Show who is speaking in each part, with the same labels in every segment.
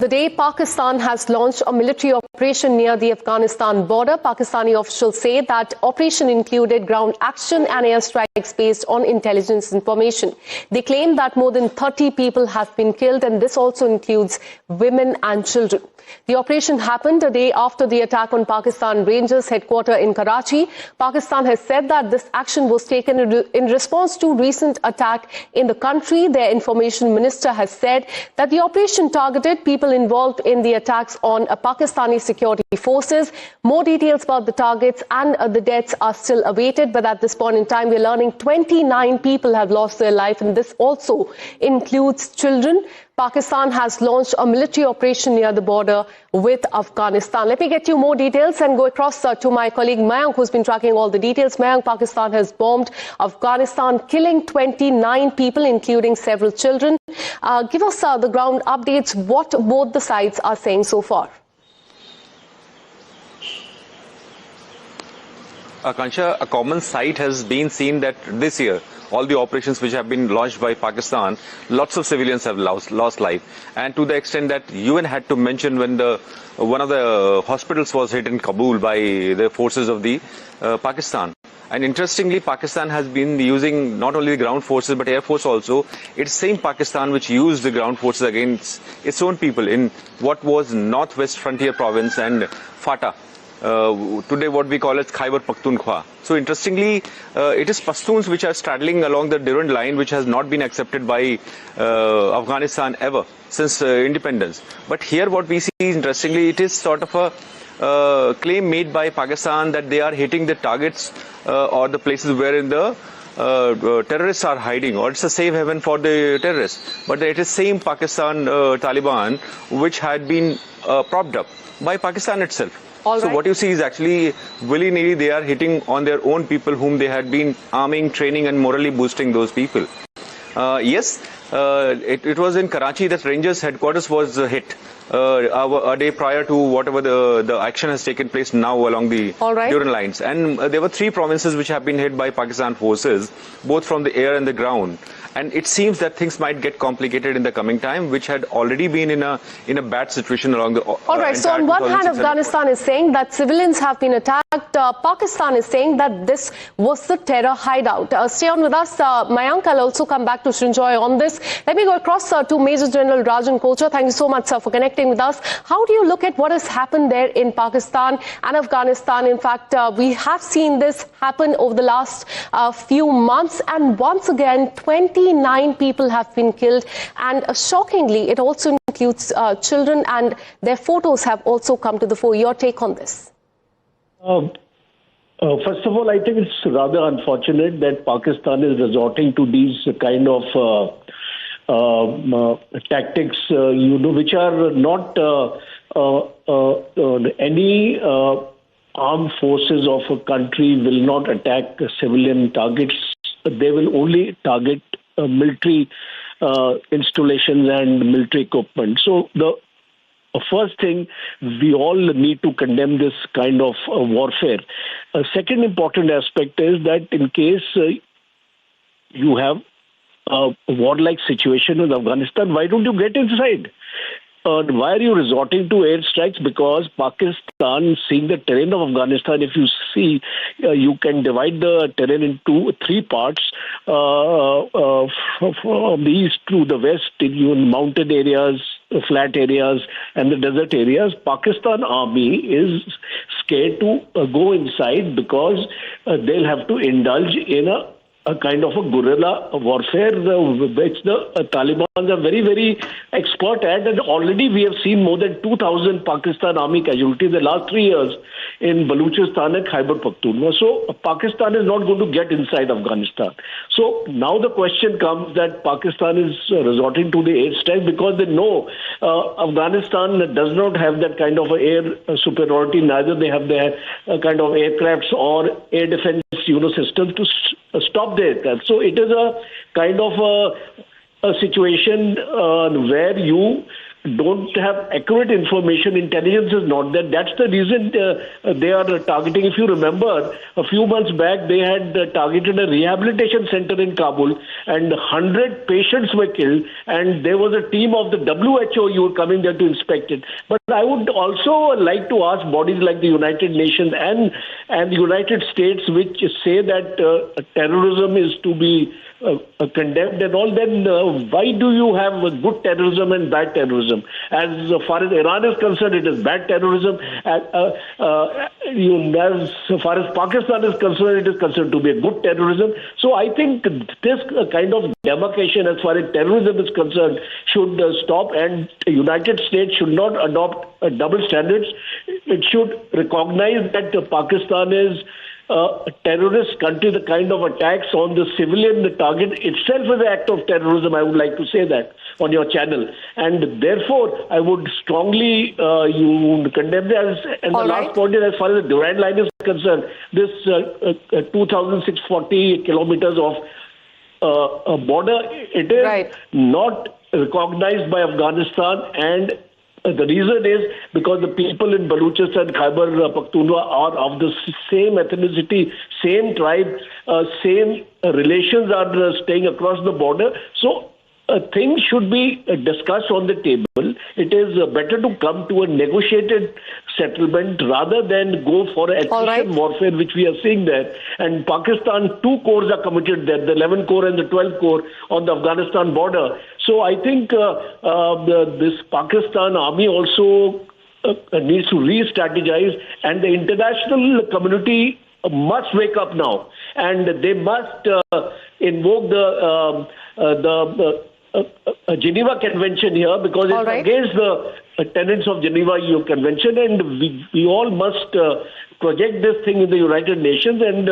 Speaker 1: Today, Pakistan has launched a military operation near the Afghanistan border. Pakistani officials say that operation included ground action and airstrikes based on intelligence information. They claim that more than 30 people have been killed, and this also includes women and children. The operation happened a day after the attack on Pakistan Rangers headquarters in Karachi. Pakistan has said that this action was taken in response to recent attack in the country. Their information minister has said that the operation targeted people involved in the attacks on Pakistani security forces. More details about the targets and the deaths are still awaited, but at this point in time, we're learning 29 people have lost their life, and this also includes children. Pakistan has launched a military operation near the border with Afghanistan. Let me get you more details and go across to my colleague Mayank, who's been tracking all the details. Mayank, Pakistan has bombed Afghanistan, killing 29 people, including several children. Give us the ground updates, what both the sides are saying so far.
Speaker 2: Akansha, a common sight has been seen that this year, all the operations which have been launched by Pakistan, lots of civilians have lost life. And to the extent that UN had to mention when one of the hospitals was hit in Kabul by the forces of the Pakistan. And interestingly, Pakistan has been using not only the ground forces but air force also. It's same Pakistan which used the ground forces against its own people in what was northwest frontier province and FATA. Today what we call as Khyber Pakhtunkhwa. So interestingly, it is Pashtuns which are straddling along the Durand line, which has not been accepted by Afghanistan ever since independence. But here what we see is, interestingly, it is sort of a claim made by Pakistan that they are hitting the targets or the places wherein the terrorists are hiding, or it's a safe haven for the terrorists. But it is same Pakistan Taliban which had been propped up by Pakistan itself. So what you see is actually willy-nilly they are hitting on their own people whom they had been arming, training and morally boosting those people. Yes, it was in Karachi that Rangers headquarters was hit a day prior to whatever the action has taken place now along the Durand lines. And there were 3 provinces which have been hit by Pakistan forces, both from the air and the ground. And it seems that things might get complicated in the coming time, which had already been in a bad situation along the
Speaker 1: so on one hand, Afghanistan is saying that civilians have been attacked. Pakistan is saying that this was the terror hideout. Stay on with us, Mayank. I'll also come back to Srinjoy on this. Let me go across to Major General Rajan Kochar. Thank you so much, sir, for connecting with us. How do you look at what has happened there in Pakistan and Afghanistan? In fact, we have seen this happen over the last few months, and once again, 29 people have been killed, and shockingly, it also includes children, and their photos have also come to the fore. Your take on this?
Speaker 3: First of all, I think it's rather unfortunate that Pakistan is resorting to these kind of tactics, which are not any armed forces of a country will not attack civilian targets. They will only target military installations and military equipment. So the first thing, we all need to condemn this kind of warfare. A second important aspect is that in case you have a warlike situation in Afghanistan, why don't you get inside? Why are you resorting to airstrikes? Because Pakistan, seeing the terrain of Afghanistan, if you see, you can divide the terrain into 3 parts. From the east to the west, in mountain areas, flat areas, and the desert areas. Pakistan army is scared to go inside because they'll have to indulge in a kind of a guerrilla warfare, which the Taliban are very, very expert at. And already we have seen more than 2,000 Pakistan army casualties in the last 3 years in Baluchistan and Khyber Pakhtunkhwa. So Pakistan is not going to get inside Afghanistan. So now the question comes that Pakistan is resorting to the airstrike because they know Afghanistan does not have that kind of air superiority. Neither they have the kind of aircrafts or air defense systems to stop the aircraft. So it is a kind of a situation where you don't have accurate information. Intelligence is not there. That's the reason they are targeting. If you remember, a few months back, they had targeted a rehabilitation center in Kabul, and 100 patients were killed, and there was a team of the WHO coming there to inspect it. But I would also like to ask bodies like the United Nations and the United States, which say that terrorism is to be condemned and all, then why do you have good terrorism and bad terrorism? As far as Iran is concerned, it is bad terrorism. As far as Pakistan is concerned, it is considered to be a good terrorism. So I think this kind of demarcation as far as terrorism is concerned should stop, and the United States should not adopt double standards. It should recognize that Pakistan is a terrorist country. The kind of attacks on the civilian target itself is an act of terrorism. I would like to say that on your channel, and therefore I would strongly condemn this. And the last point is, as far as the Durand line is concerned, this 2,640 kilometers of border, it is not recognized by Afghanistan, and the reason is because the people in Baluchistan, Khyber Pakhtunkhwa are of the same ethnicity, same tribe, same relations are staying across the border. So things should be discussed on the table. It is better to come to a negotiated settlement rather than go for attrition warfare, which we are seeing there. And Pakistan, 2 corps are committed there, the 11th Corps and the 12th Corps on the Afghanistan border. So I think this Pakistan army also needs to re-strategize, and the international community must wake up now, and they must invoke the Geneva Convention here, because it's against the tenets of Geneva EU Convention, and we all must project this thing in the United Nations and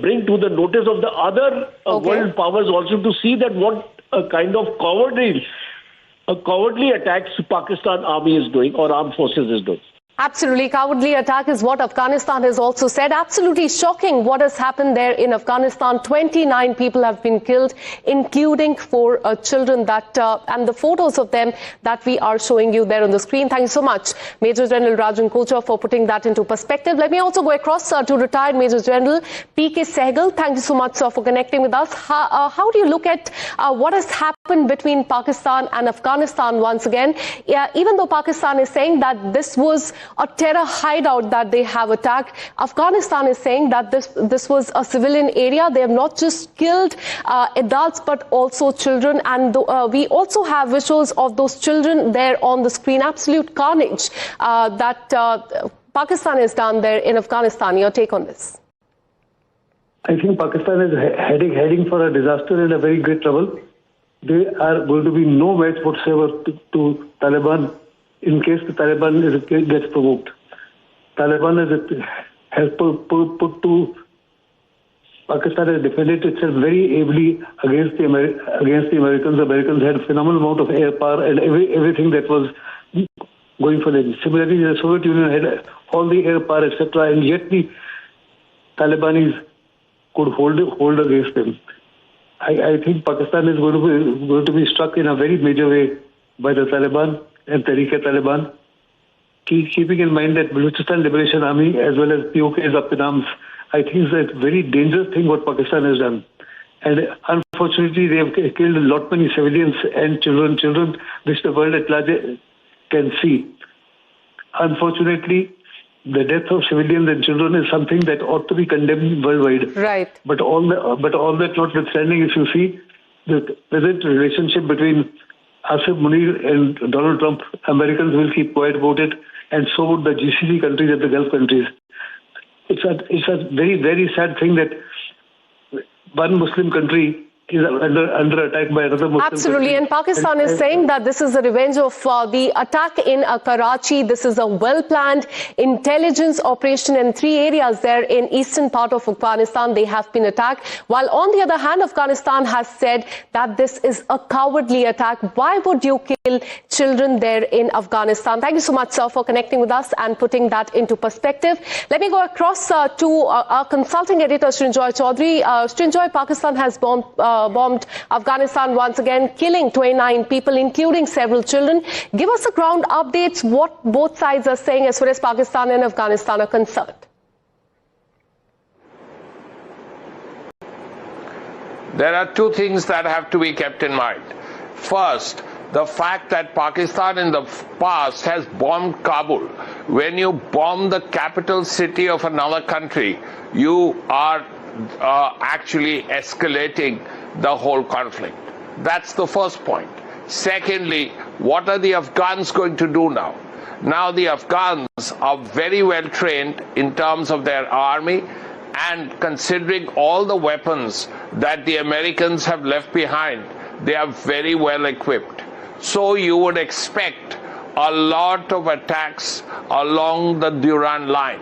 Speaker 3: bring to the notice of the other world powers also to see that what kind of cowardly attacks Pakistan army is doing or armed forces is doing.
Speaker 1: Absolutely. Cowardly attack is what Afghanistan has also said. Absolutely shocking what has happened there in Afghanistan. 29 people have been killed, including 4 children and the photos of them that we are showing you there on the screen. Thank you so much, Major General Rajan Kocha, for putting that into perspective. Let me also go across to retired Major General P.K. Sehgal. Thank you so much for connecting with us. How do you look at what has happened between Pakistan and Afghanistan once again? Even though Pakistan is saying that this was a terror hideout that they have attacked, Afghanistan is saying that this was a civilian area. They have not just killed adults but also children, and we also have visuals of those children there on the screen. Absolute carnage that Pakistan has done there in Afghanistan. Your take on this?
Speaker 4: I think Pakistan is heading for a disaster and a very great trouble. They are going to be no match whatsoever to Taliban in case the Taliban gets provoked. Taliban has put to Pakistan has defended itself very ably against the Americans. The Americans had a phenomenal amount of air power and everything that was going for them. Similarly, the Soviet Union had all the air power, etc., and yet the Talibanis could hold against them. I think Pakistan is going to be struck in a very major way by the Taliban and Tehrik-e-Taliban, keeping in mind that Baluchistan Liberation Army as well as POK is up in arms. I think it's a very dangerous thing what Pakistan has done. And unfortunately, they have killed a lot many civilians and children, which the world at large can see. Unfortunately, the death of civilians and children is something that ought to be condemned worldwide.
Speaker 1: Right.
Speaker 4: But all that notwithstanding, if you see the present relationship between Asif Munir and Donald Trump, Americans will keep quiet about it, and so would the GCC countries and the Gulf countries. It's a very, very sad thing that one Muslim country is under attack by another Muslim
Speaker 1: Absolutely,
Speaker 4: country.
Speaker 1: and Pakistan is saying that this is a revenge of the attack in Karachi. This is a well-planned intelligence operation in 3 areas there in eastern part of Afghanistan. They have been attacked. While on the other hand, Afghanistan has said that this is a cowardly attack. Why would you kill children there in Afghanistan? Thank you so much, sir, for connecting with us and putting that into perspective. Let me go across to our consulting editor, Srinjoy Chaudhary. Srinjoy, Pakistan has bombed bombed Afghanistan once again, killing 29 people, including several children. Give us a ground updates, what both sides are saying as far as Pakistan and Afghanistan are concerned.
Speaker 5: There are two things that have to be kept in mind. First, the fact that Pakistan in the past has bombed Kabul. When you bomb the capital city of another country, you are actually escalating the whole conflict. That's the first point. Secondly, what are the Afghans going to do now? Now the Afghans are very well trained in terms of their army, and considering all the weapons that the Americans have left behind, they are very well equipped. So you would expect a lot of attacks along the Durand line.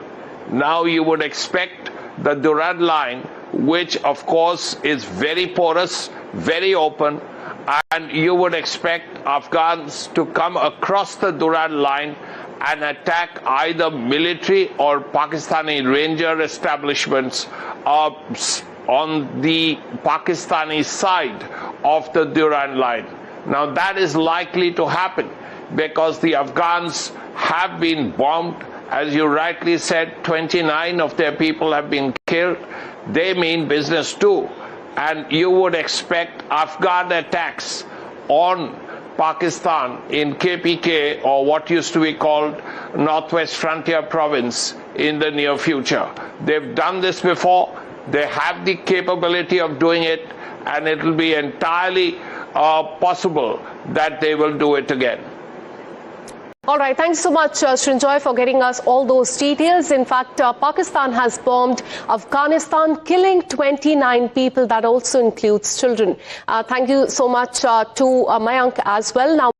Speaker 5: Now you would expect the Durand line, which of course is very porous, very open, and you would expect Afghans to come across the Durand line and attack either military or Pakistani ranger establishments on the Pakistani side of the Durand line. Now that is likely to happen because the Afghans have been bombed. As you rightly said, 29 of their people have been killed. They mean business too. And you would expect Afghan attacks on Pakistan in KPK, or what used to be called Northwest Frontier Province, in the near future. They've done this before. They have the capability of doing it, and it will be entirely possible that they will do it again.
Speaker 1: All right, thanks so much, Srinjoy, for getting us all those details. In fact, Pakistan has bombed Afghanistan, killing 29 people. That also includes children. Thank you so much to Mayank as well. Now.